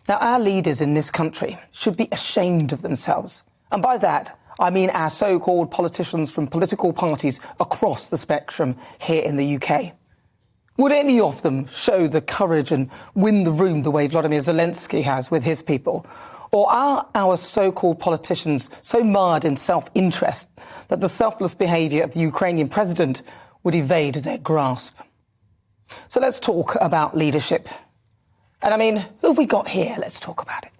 Now, our leaders in this country should be ashamed of themselves. And by that, I mean our so-called politicians from political parties across the spectrum here in the UK. Would any of them show the courage and win the room the way Vladimir Zelensky has with his people? Or are our so-called politicians so mired in self-interest that the selfless behaviour of the Ukrainian president would evade their grasp? So let's talk about leadership. And I mean, who have we got here? Let's talk about it.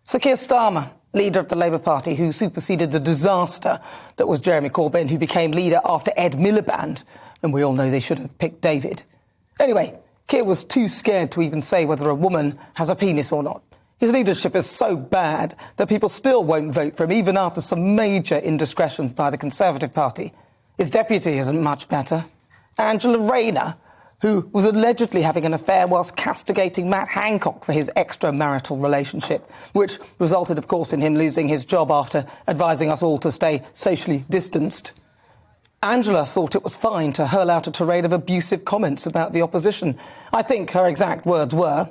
Sir Keir Starmer, leader of the Labour Party, who superseded the disaster that was Jeremy Corbyn, who became leader after Ed Miliband, and we all know they should have picked David. Anyway, Keir was too scared to even say whether a woman has a penis or not. His leadership is so bad that people still won't vote for him, even after some major indiscretions by the Conservative Party. His deputy isn't much better. Angela Rayner, who was allegedly having an affair whilst castigating Matt Hancock for his extramarital relationship, which resulted, of course, in him losing his job after advising us all to stay socially distanced. Angela thought it was fine to hurl out a tirade of abusive comments about the opposition. I think her exact words were,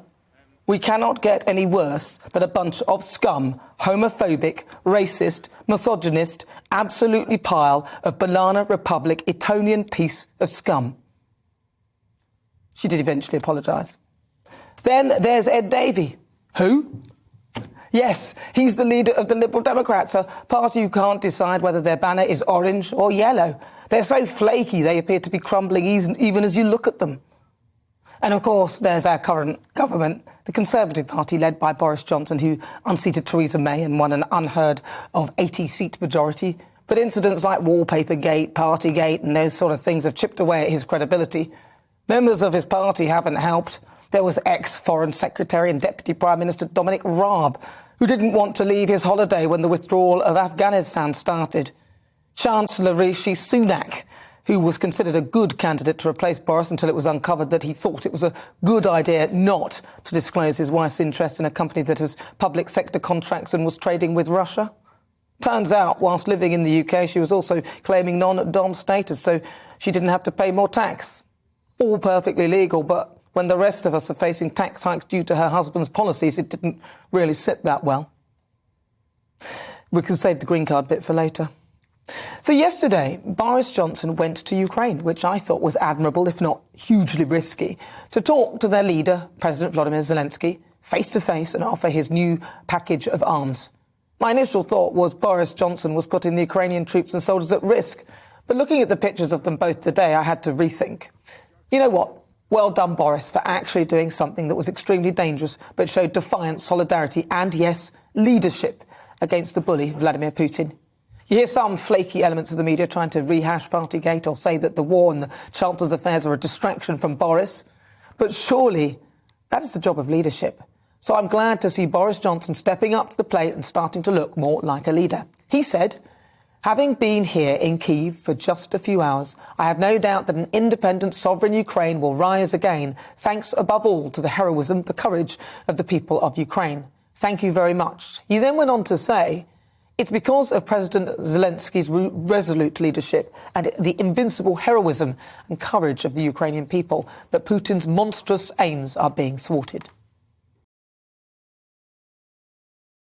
"We cannot get any worse than a bunch of scum, homophobic, racist, misogynist, absolutely pile of banana republic Etonian piece of scum." She did eventually apologise. Then there's Ed Davey. Who? Yes, he's the leader of the Liberal Democrats, a party who can't decide whether their banner is orange or yellow. They're so flaky they appear to be crumbling even as you look at them. And of course, there's our current government, the Conservative Party led by Boris Johnson, who unseated Theresa May and won an unheard of 80-seat majority. But incidents like Wallpapergate, Partygate and those sort of things have chipped away at his credibility. Members of his party haven't helped. There was ex-Foreign Secretary and Deputy Prime Minister Dominic Raab, who didn't want to leave his holiday when the withdrawal of Afghanistan started. Chancellor Rishi Sunak, who was considered a good candidate to replace Boris until it was uncovered that he thought it was a good idea not to disclose his wife's interest in a company that has public sector contracts and was trading with Russia. Turns out, whilst living in the UK, she was also claiming non-dom status, so she didn't have to pay more tax. All perfectly legal, but when the rest of us are facing tax hikes due to her husband's policies, it didn't really sit that well. We can save the green card bit for later. So yesterday, Boris Johnson went to Ukraine, which I thought was admirable, if not hugely risky, to talk to their leader, President Vladimir Zelensky, face-to-face and offer his new package of arms. My initial thought was Boris Johnson was putting the Ukrainian troops and soldiers at risk, but looking at the pictures of them both today, I had to rethink. You know what? Well done, Boris, for actually doing something that was extremely dangerous, but showed defiant solidarity and, yes, leadership against the bully, Vladimir Putin. You hear some flaky elements of the media trying to rehash Partygate or say that the war and the Chancellor's affairs are a distraction from Boris. But surely that is the job of leadership. So I'm glad to see Boris Johnson stepping up to the plate and starting to look more like a leader. He said, "Having been here in Kyiv for just a few hours, I have no doubt that an independent, sovereign Ukraine will rise again, thanks above all to the heroism, the courage of the people of Ukraine. Thank you very much." He then went on to say, "It's because of President Zelensky's resolute leadership and the invincible heroism and courage of the Ukrainian people that Putin's monstrous aims are being thwarted."